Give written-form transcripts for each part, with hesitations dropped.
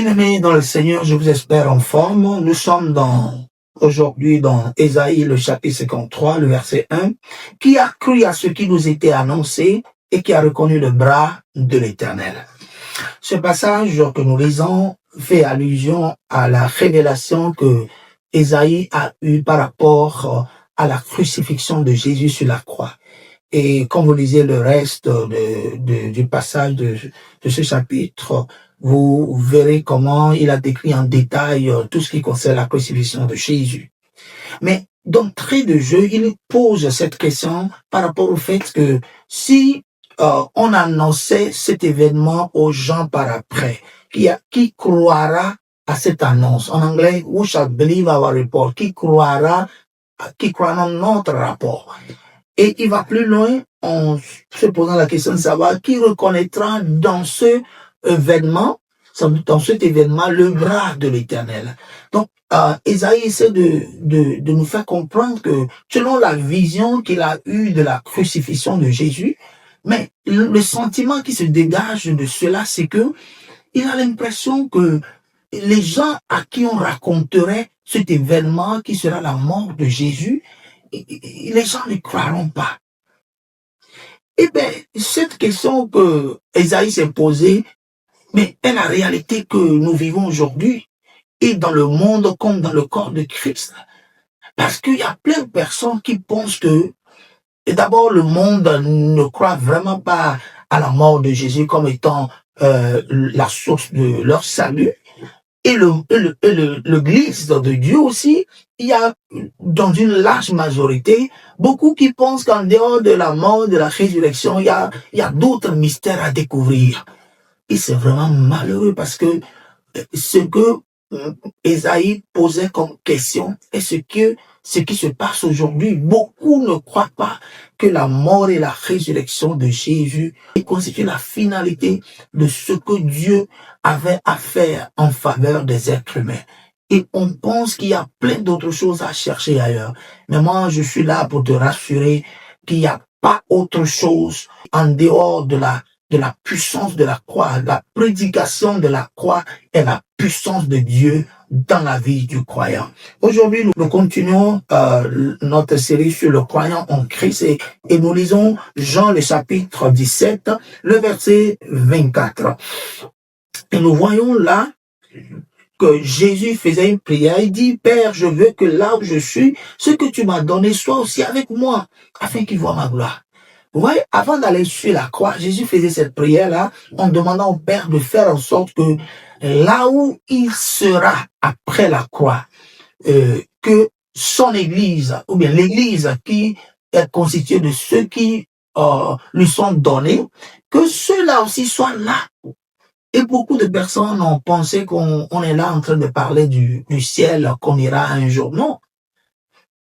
Bien-aimés dans le Seigneur, je vous espère en forme. Nous sommes aujourd'hui dans Ésaïe, le chapitre 53, le verset 1, qui a cru à ce qui nous était annoncé et qui a reconnu le bras de l'Éternel. Ce passage que nous lisons fait allusion à la révélation que Ésaïe a eue par rapport à la crucifixion de Jésus sur la croix. Et quand vous lisez le reste du passage de ce chapitre, vous verrez comment il a décrit en détail tout ce qui concerne la crucifixion de Jésus. Mais d'entrée de jeu, il pose cette question par rapport au fait que si on annonçait cet événement aux gens par après, qui croira à cette annonce? En anglais, who shall believe our report? Qui croira notre rapport? Et il va plus loin en se posant la question de savoir qui reconnaîtra dans ce événement, dans cet événement, le bras de l'Éternel. Donc, Ésaïe essaie de nous faire comprendre que selon la vision qu'il a eue de la crucifixion de Jésus, mais le sentiment qui se dégage de cela, c'est que il a l'impression que les gens à qui on raconterait cet événement qui sera la mort de Jésus, les gens ne croiront pas. Eh bien, cette question que Ésaïe s'est posée, mais est la réalité que nous vivons aujourd'hui, et dans le monde comme dans le corps de Christ. Parce qu'il y a plein de personnes qui pensent que, et d'abord, le monde ne croit vraiment pas à la mort de Jésus comme étant la source de leur salut. Et l'Église de Dieu aussi, il y a dans une large majorité beaucoup qui pensent qu'en dehors de la mort, de la résurrection, il y a d'autres mystères à découvrir. Et c'est vraiment malheureux parce que ce que Ésaïe posait comme question est ce qui se passe aujourd'hui. Beaucoup ne croient pas que la mort et la résurrection de Jésus constituent la finalité de ce que Dieu avait à faire en faveur des êtres humains. Et on pense qu'il y a plein d'autres choses à chercher ailleurs. Mais moi, je suis là pour te rassurer qu'il n'y a pas autre chose en dehors de la puissance de la croix. La prédication de la croix est la puissance de Dieu dans la vie du croyant. Aujourd'hui, nous continuons notre série sur le croyant en Christ et nous lisons Jean le chapitre 17, le verset 24. Et nous voyons là que Jésus faisait une prière. Il dit, Père, je veux que là où je suis, ce que tu m'as donné soit aussi avec moi, afin qu'il voie ma gloire. Vous voyez, avant d'aller sur la croix, Jésus faisait cette prière-là en demandant au Père de faire en sorte que là où il sera après la croix, que son Église, ou bien l'Église qui est constituée de ceux qui lui sont donnés, que ceux-là aussi soient là. Et beaucoup de personnes ont pensé qu'on est là en train de parler du ciel, qu'on ira un jour. Non.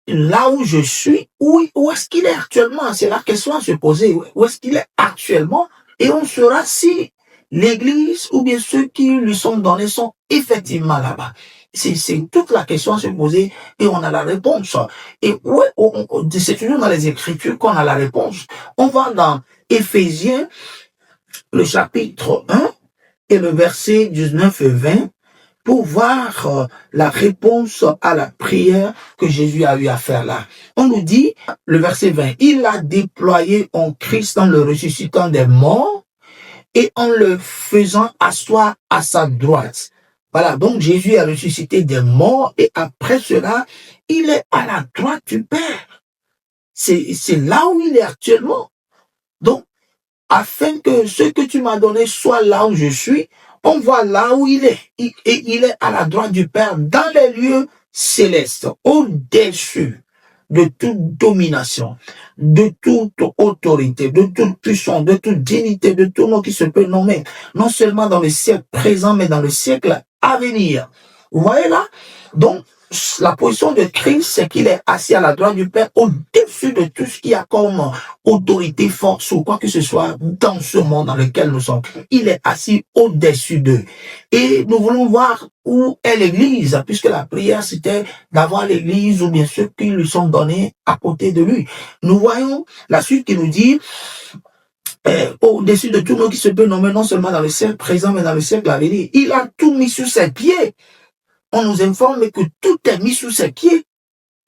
Là où je suis, où est-ce qu'il est actuellement? C'est la question à se poser. Où est-ce qu'il est actuellement? Et on saura si l'Église ou bien ceux qui lui sont donnés sont effectivement là-bas. C'est toute la question à se poser et on a la réponse. Et ouais, c'est toujours dans les Écritures qu'on a la réponse. On va dans Éphésiens, le chapitre 1 et le verset 19 et 20. Pour voir la réponse à la prière que Jésus a eu à faire là. On nous dit, le verset 20, il a déployé en Christ en le ressuscitant des morts et en le faisant asseoir à sa droite. Voilà, donc Jésus a ressuscité des morts et après cela, il est à la droite du Père. C'est là où il est actuellement. Donc, afin que ce que tu m'as donné soit là où je suis, on voit là où il est. Et il est à la droite du Père, dans les lieux célestes, au-dessus de toute domination, de toute autorité, de toute puissance, de toute dignité, de tout nom qui se peut nommer, non seulement dans le siècle présent, mais dans le siècle à venir. Vous voyez là? Donc, la position de Christ, c'est qu'il est assis à la droite du Père au-dessus de tout ce qui a comme autorité, force ou quoi que ce soit dans ce monde dans lequel nous sommes. Il est assis au-dessus d'eux. Et nous voulons voir où est l'Église, puisque la prière, c'était d'avoir l'Église ou bien ceux qui lui sont donnés à côté de lui. Nous voyons la suite qui nous dit, au-dessus de tout nom qui se peut nommer non seulement dans le siècle présent, mais dans le siècle à venir. Il a tout mis sous ses pieds. On nous informe que tout est mis sous ses pieds.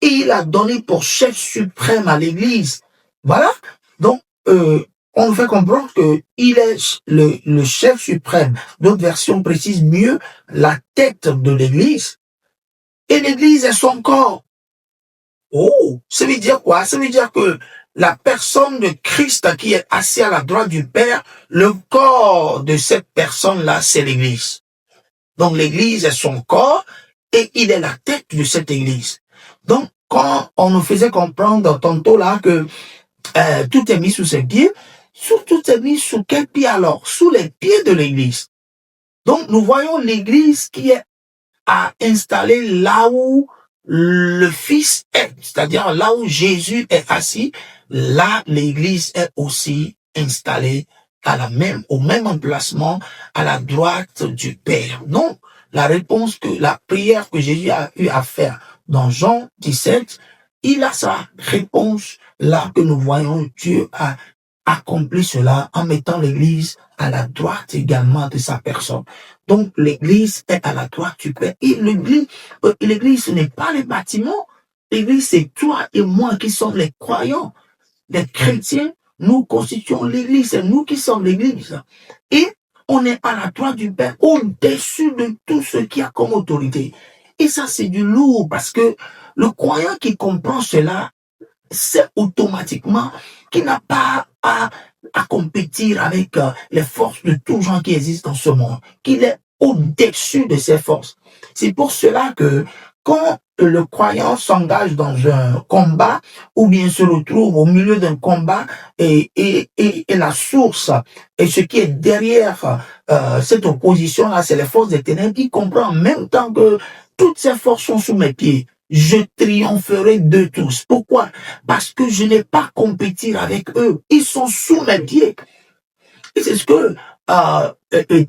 Et il a donné pour chef suprême à l'Église. Voilà. Donc, on nous fait comprendre qu'il est le chef suprême. D'autres versions précisent mieux la tête de l'Église. Et l'Église est son corps. Oh, ça veut dire quoi? Ça veut dire que la personne de Christ qui est assis à la droite du Père, le corps de cette personne-là, c'est l'Église. Donc l'Église est son corps et il est la tête de cette Église. Donc quand on nous faisait comprendre tantôt là que tout est mis sous ses pieds, tout est mis sous quel pied alors? Sous les pieds de l'Église. Donc nous voyons l'Église qui est à installer là où le Fils est, c'est-à-dire là où Jésus est assis, là l'Église est aussi installée au même emplacement, à la droite du Père. Donc, la prière que Jésus a eu à faire dans Jean 17, il a sa réponse là que nous voyons. Dieu a accompli cela en mettant l'Église à la droite également de sa personne. Donc, l'Église est à la droite du Père. Et l'Église, ce n'est pas les bâtiments. L'Église, c'est toi et moi qui sommes les croyants, les chrétiens. Nous constituons l'Église, c'est nous qui sommes l'Église. Et on est à la droite du Père, au-dessus de tout ce qui a comme autorité. Et ça, c'est du lourd, parce que le croyant qui comprend cela, c'est automatiquement qu'il n'a pas à compétir avec les forces de tous gens qui existent dans ce monde, qu'il est au-dessus de ces forces. C'est pour cela que quand le croyant s'engage dans un combat ou bien se retrouve au milieu d'un combat et la source et ce qui est derrière cette opposition-là, c'est les forces des ténèbres, il comprend en même temps que toutes ces forces sont sous mes pieds. Je triompherai de tous. Pourquoi? Parce que je n'ai pas à compétir avec eux. Ils sont sous mes pieds. Et c'est ce que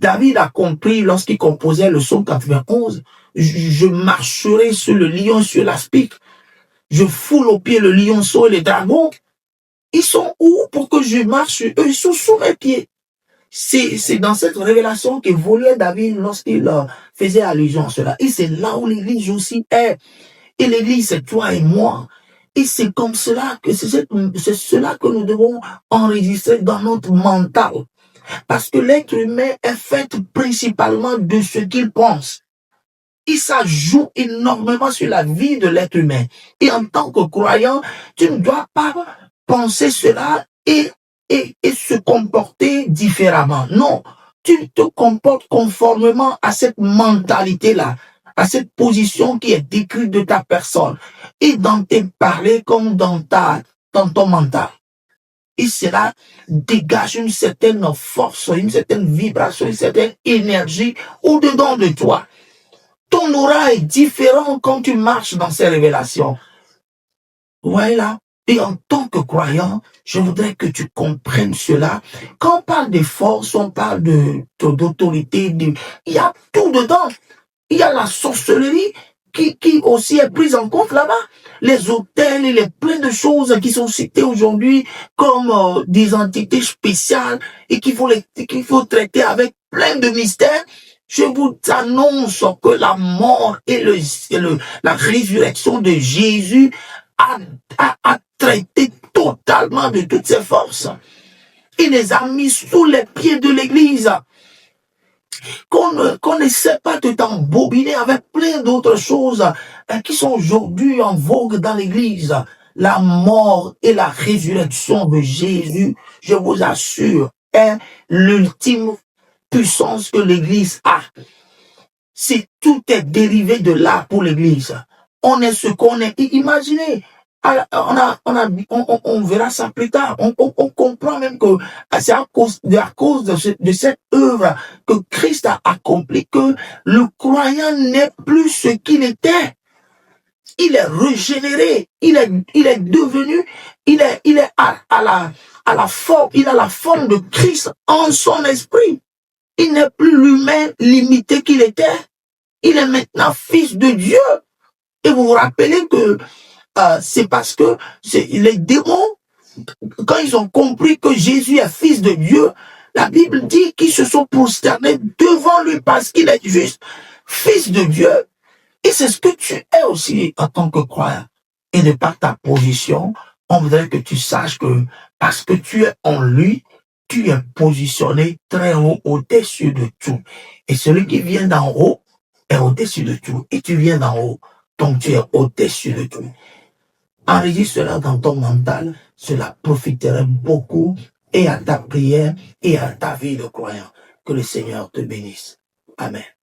David a compris lorsqu'il composait le psaume 91. Je marcherai sur le lion, sur l'aspic. Je foule au pied le lionceau et les dragons. Ils sont où pour que je marche sur eux? Ils sont sous mes pieds. C'est dans cette révélation qu'évoluait David lorsqu'il faisait allusion à cela. Et c'est là où l'Église aussi est. Et l'Église, c'est toi et moi. Et c'est comme cela que c'est cela que nous devons enregistrer dans notre mental. Parce que l'être humain est fait principalement de ce qu'il pense. Et ça joue énormément sur la vie de l'être humain. Et en tant que croyant, tu ne dois pas penser cela et se comporter différemment. Non, tu te comportes conformément à cette mentalité-là, à cette position qui est décrite de ta personne, et dans tes parler comme dans ton mental. Et cela dégage une certaine force, une certaine vibration, une certaine énergie au-dedans de toi. Ton aura est différent quand tu marches dans ces révélations. Voilà. Et en tant que croyant, je voudrais que tu comprennes cela. Quand on parle de force, on parle d'autorité, il y a tout dedans. Il y a la sorcellerie qui aussi est prise en compte là-bas. Les hôtels et les plein de choses qui sont citées aujourd'hui comme des entités spéciales et qu'il faut traiter avec plein de mystères. Je vous annonce que la mort et la résurrection de Jésus a traité totalement de toutes ces forces. Il les a mis sous les pieds de l'Église. Qu'on ne sait pas de t'embobiner avec plein d'autres choses qui sont aujourd'hui en vogue dans l'Église. La mort et la résurrection de Jésus, je vous assure, est l'ultime puissance que l'Église a. Si tout est dérivé de là pour l'Église, on est ce qu'on est. Imaginez, on verra ça plus tard. On comprend même que c'est à cause de cette œuvre que Christ a accompli que le croyant n'est plus ce qu'il était. Il est régénéré. Il est devenu, il est à la forme, il a la forme de Christ en son esprit. Il n'est plus l'humain limité qu'il était. Il est maintenant fils de Dieu. Et vous vous rappelez que c'est parce que les démons quand ils ont compris que Jésus est fils de Dieu, la Bible dit qu'ils se sont prosternés devant lui parce qu'il est juste fils de Dieu. Et c'est ce que tu es aussi en tant que croyant. Et de par ta position, on voudrait que tu saches que parce que tu es en lui, tu es positionné très haut au-dessus de tout. Et celui qui vient d'en haut est au-dessus de tout. Et tu viens d'en haut, donc tu es au-dessus de tout. Enregistre cela dans ton mental, cela profiterait beaucoup et à ta prière et à ta vie de croyant. Que le Seigneur te bénisse. Amen.